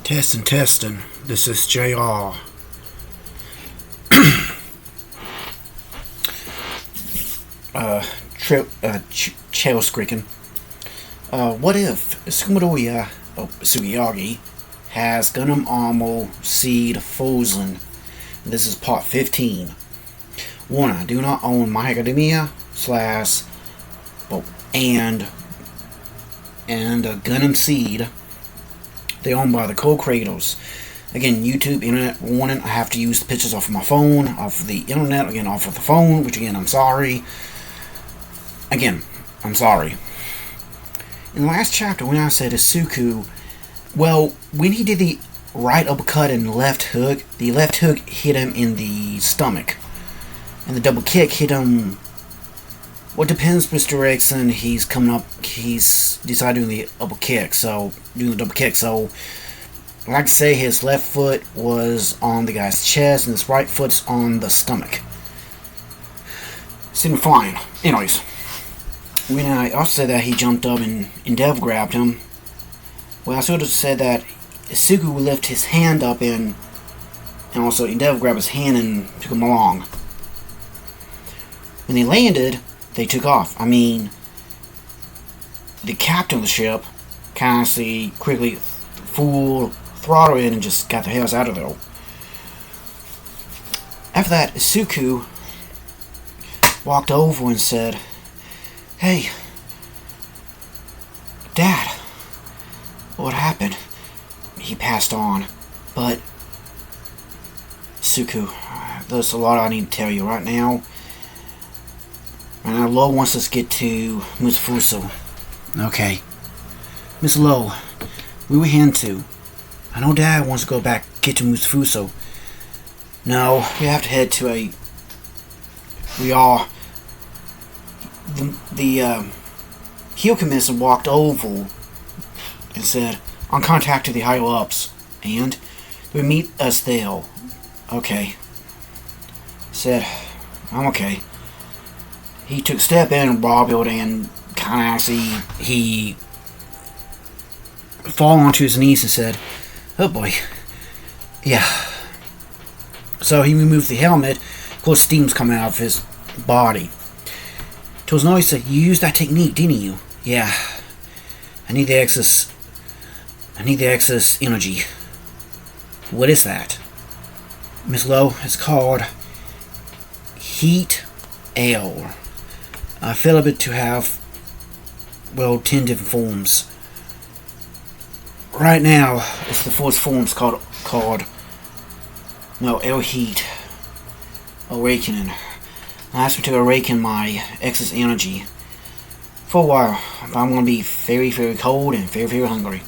Testing. This is JR. Chael Skriken. What if Sugiyagi has Gundam Armor Seed Frozen? This is part 15. Warning, I do not own My Academia and Gundam Seed. They're owned by the co-creators. Again, YouTube, internet warning, I have to use the pictures off of my phone, off of the internet, again, off of the phone, which again, I'm sorry. Again, I'm sorry. In the last chapter, when I said Izuku, well, when he did the right uppercut and left hook, the left hook hit him in the stomach. And the double kick hit him. Well, it depends which direction he's coming up. He's decided doing the double kick. So, like I say, his left foot was on the guy's chest and his right foot's on the stomach. Seemed fine. Anyways, when I also said that he jumped up and Dev grabbed him, well, I sort of said that Izuku would lift his hand up and also Endeavor grabbed his hand and took him along. When they landed, they took off. I mean, the captain of the ship kind of quickly full throttle in and just got the hells out of there. After that, Izuku walked over and said, "Hey, Dad, what happened?" He passed on. But, Izuku, there's a lot I need to tell you right now. And Lo wants us to get to Musafuso. Okay. Miss Lo, we were heading to. I know Dad wants to go back, get to Musafuso. No, we have to head to a... We are... The heel commissioner walked over and said, "On contact to the higher ups, and they would meet us there." Okay. Said, "I'm okay." He took a step in and robbed it and kind of he fall onto his knees and said, "Oh boy, yeah." So he removed the helmet. Of course, steam's coming out of his body. To his nose, he said, "You used that technique, didn't you?" "Yeah. I need the excess energy." "What is that?" "Miss Lo, it's called heat ale. I feel it to have, 10 different forms. Right now, it's the fourth form called L Heat Awakening. I asked me to awaken my excess energy. For a while, I'm going to be very, very cold and very, very hungry."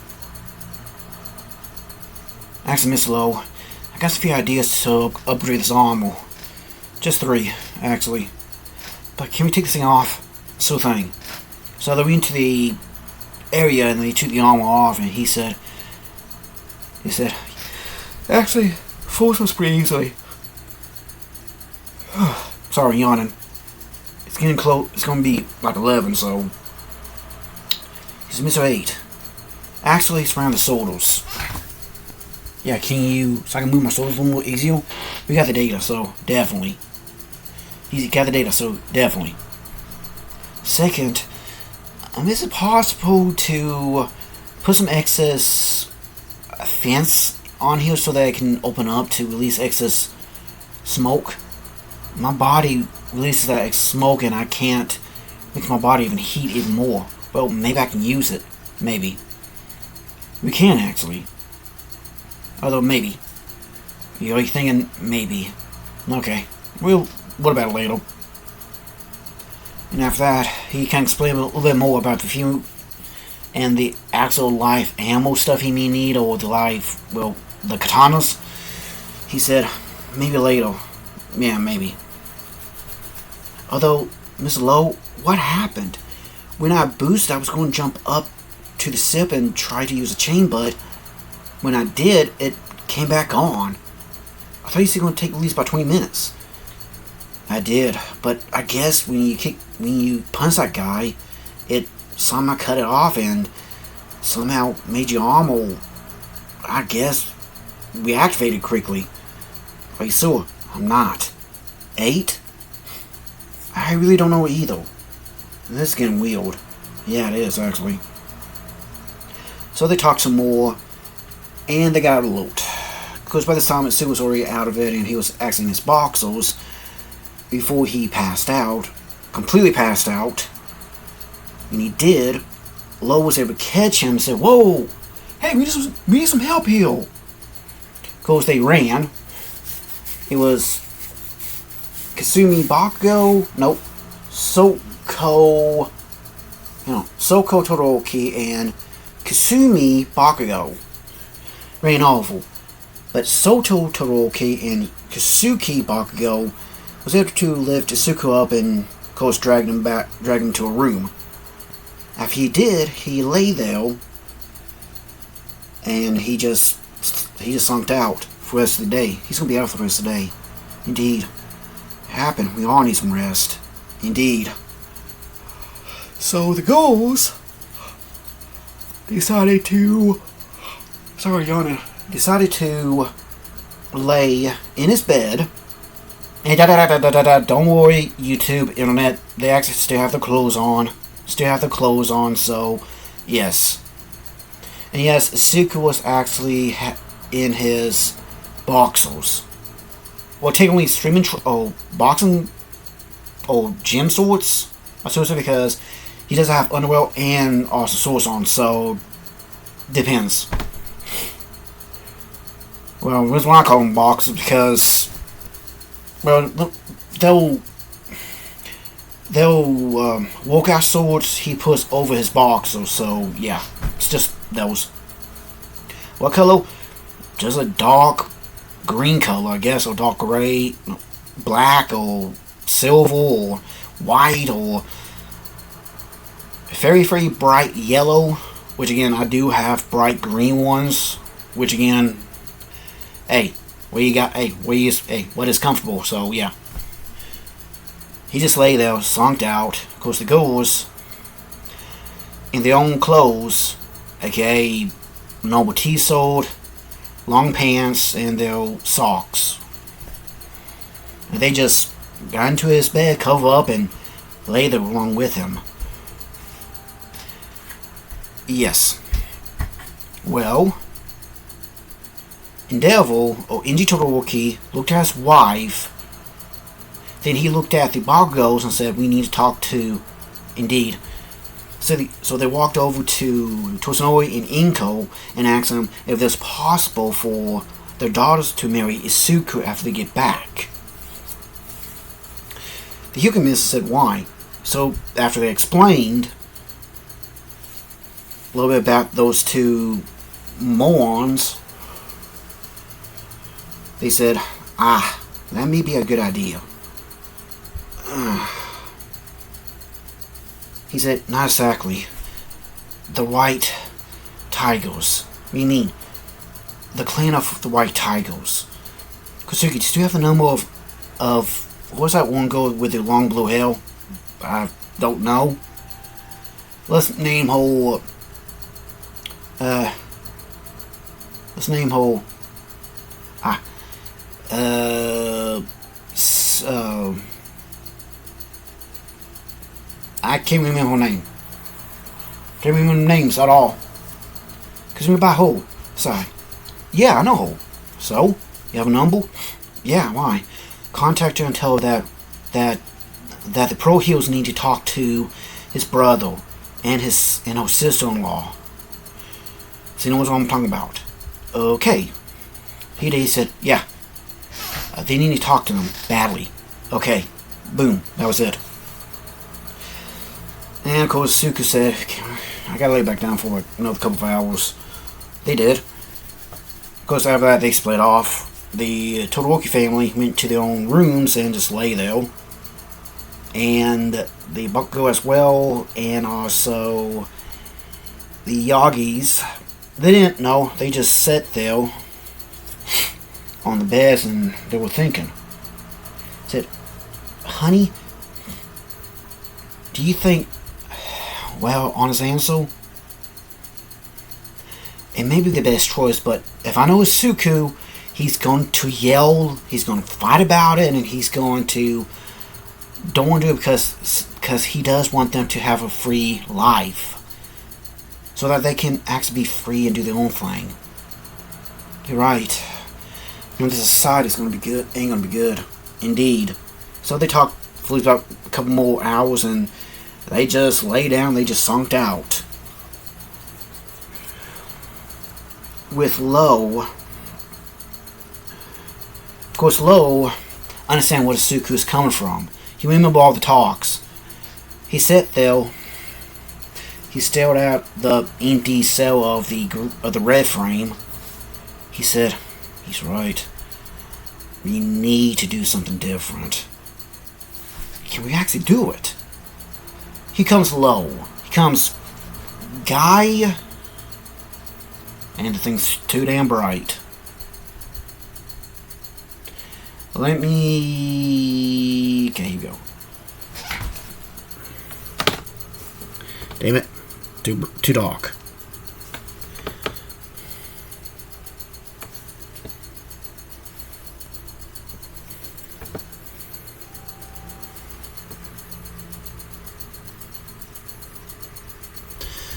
Actually, Miss Lo, I got a few ideas to upgrade this armor. Just 3, actually. But can we take this thing off? Sure thing. So they went to the area and they took the armor off, and he said, "Actually, force was pretty easily." Sorry, yawning. It's getting close. It's going to be like 11, so... He said, "Mr. 8. Actually, it's around the shoulders." "Yeah, can you... So I can move my shoulders a little more easier?" "We got the data, so definitely." Second, is it possible to put some excess fence on here so that I can open up to release excess smoke? My body releases that smoke and I can't make my body even heat even more. Well, maybe I can use it. Maybe. We can, actually. Although, maybe. You're thinking, maybe. Okay. What about it later? And after that, he can explain a little bit more about the few and the actual live ammo stuff he may need, or the katanas. He said, maybe later. Yeah, maybe. Although, Miss Lo, what happened? When I boosted, I was going to jump up to the ship and try to use a chain, but when I did, it came back on. I thought you said it was going to take at least about 20 minutes. I did, but I guess when you punch that guy, it somehow cut it off and somehow made your arm I guess we activated quickly. Are you sure? I'm not. 8? I really don't know either. This is getting weird. Yeah, it is, actually. So they talked some more, and they got a loot. Because by this time, Izuku was already out of it, and he was asking his boxers before he passed out. Completely passed out. And he did. Lo was able to catch him and said, "Whoa! Hey, we need some help here." Of course, they ran. It was Kasumi Bakugo. Nope. Soko Todoroki and Kasumi Bakugo ran awful. But Soto Todoroki and Kasuki Bakugo was able to lift Izuku up and, of course, drag him to a room. After he did, he lay there and he just zonked out for the rest of the day. He's gonna be out for the rest of the day. Indeed. Happened. We all need some rest. Indeed. So the ghouls decided to lay in his bed. And don't worry, YouTube, internet, they actually still have their clothes on. So yes. And yes, Izuku was actually in his boxers. Well, technically, boxing, gym shorts. I suppose because he doesn't have underwear and also shorts on, so depends. Well, the reason why I call them boxers because, well, they'll workout shorts he puts over his boxers, so yeah, it's just those. What color? Just a dark green color, I guess, or dark gray, black, or silver, or white, or very, very bright yellow, which again, I do have bright green ones, which again, hey, what is comfortable, so yeah. He just lay there, zonked out. Of course, the ghouls, in their own clothes, aka normal t-shirt, long pants, and their socks. And they just got into his bed, cover up, and lay there along with him. Yes. Well, Endeavor, or Inji Todoroki, looked at his wife. Then he looked at the Bakugos and said, "We need to talk to Indeed." So they walked over to Tosanori and Inko and asked them if it's possible for their daughters to marry Izuku after they get back. The Hyuga said why. So after they explained a little bit about those two morons, they said, that may be a good idea. He said, not exactly. The White Tigers. Meaning, the clan of the White Tigers. Kosuke, do you have the number of what was that one girl with the long blue hair? I don't know. Let's name her, I can't remember her name. Can't remember names at all. Cause about who? Sorry. Yeah, I know who. So, you have a number? Yeah, why? Contact her and tell her that the Pro Heels need to talk to his brother and her sister-in-law. So he knows what I'm talking about. Okay. He said, yeah. They need to talk to them badly. Okay. Boom. That was it. And of course, Izuku said, I gotta lay back down for another couple of hours. They did. Of course, after that, they split off. The Todoroki family went to their own rooms and just lay there. And the Bakugo as well, and also the Yagis. They didn't know. They just sat there on the beds and they were thinking. Said, honey, do you think, well, honest answer, it may be the best choice, but if I know Izuku, he's going to yell, he's going to fight about it, and he's going to don't want to do it because he does want them to have a free life, so that they can actually be free and do their own thing. You're right. This society is going to be good. Ain't going to be good, indeed. So they talked for about a couple more hours, and they just lay down. They just zonked out. With Lo, of course, Lo understand where Izuku is coming from. He remembered all the talks. He sat there. He stared at the empty cell of the red frame. He said, "He's right. We need to do something different. Can we actually do it?" He comes Lo. He comes Guy. And the thing's too damn bright. Let me... Okay, here we go. Damn it. Too dark.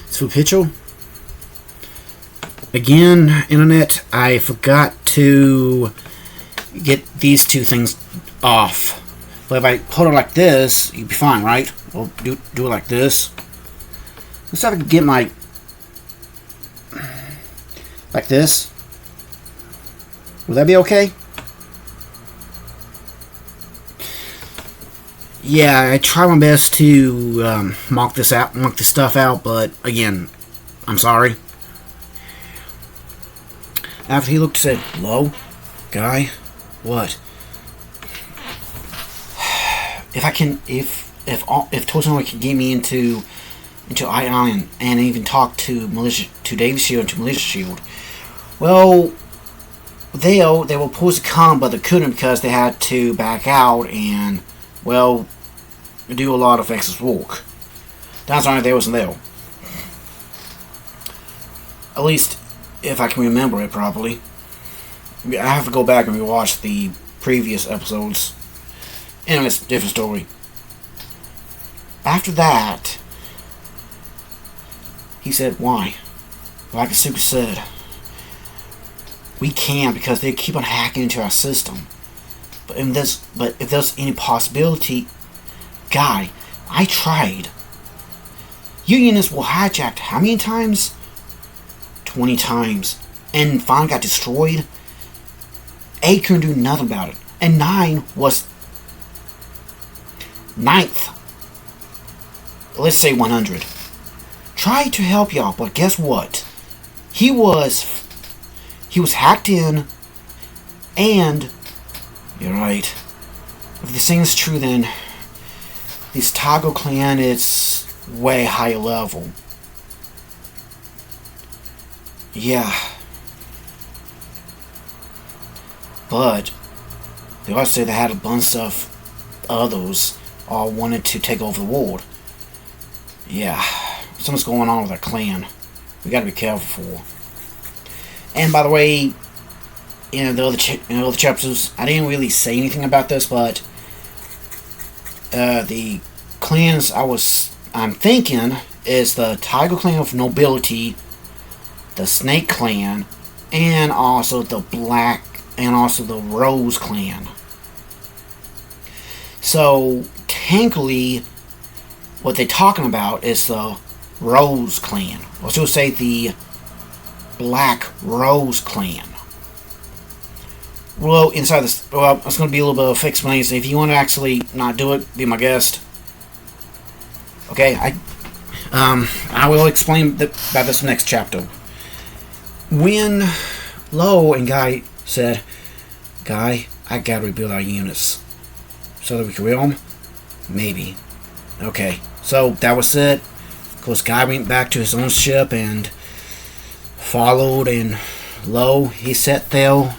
So, picture. Again, internet, I forgot to get these two things off. But if I hold it like this, you'd be fine, right? Or do it like this. Let's see if I can get my... like this. Will that be okay? Yeah, I try my best to mock this stuff out, but again, I'm sorry. After he looked, said, "Lo, Guy, what? If Toshino can get me into Island and even talk to Davis Shield and to Militia Shield, well, they were supposed to come, but they couldn't because they had to back out and, well, do a lot of excess work. That's why they wasn't there. At least, if I can remember it properly. I have to go back and rewatch the previous episodes. Anyway, it's a different story. After that, he said, "Why?" Like Izuku said, "We can't because they keep on hacking into our system. But if there's any possibility, Guy, I tried. Unionists were hijacked how many times? 20 times. And finally got destroyed. 8 couldn't do nothing about it. And 9 was 9th. Let's say 100. Tried to help y'all, but guess what? He was hacked in, and you're right. If this thing is true, then this Tago clan is way higher level. Yeah. But they also say they had a bunch of others all wanted to take over the world. Yeah. Something's going on with our clan. We gotta be careful for. And by the way, in the other chapters, I didn't really say anything about this, but the clans I'm thinking is the Tiger Clan of Nobility, the Snake Clan, and also the Black, and also the Rose Clan. So, technically, what they're talking about is the Rose Clan. Or should say the Black Rose Clan. Well, inside this, well, it's going to be a little bit of explanation. If you want to actually not do it, be my guest. Okay, I will explain about this next chapter. When Lo and Guy said, "Guy, I gotta rebuild our units so that we can realm," maybe. Okay, so that was it. Of course, Guy went back to his own ship and followed, and Lo, he sat there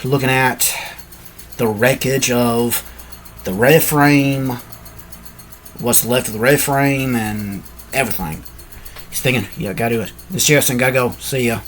looking at the wreckage of the red frame, what's left of the red frame, and everything. He's thinking, yeah, gotta do it. This Sheriffson, gotta go. See ya.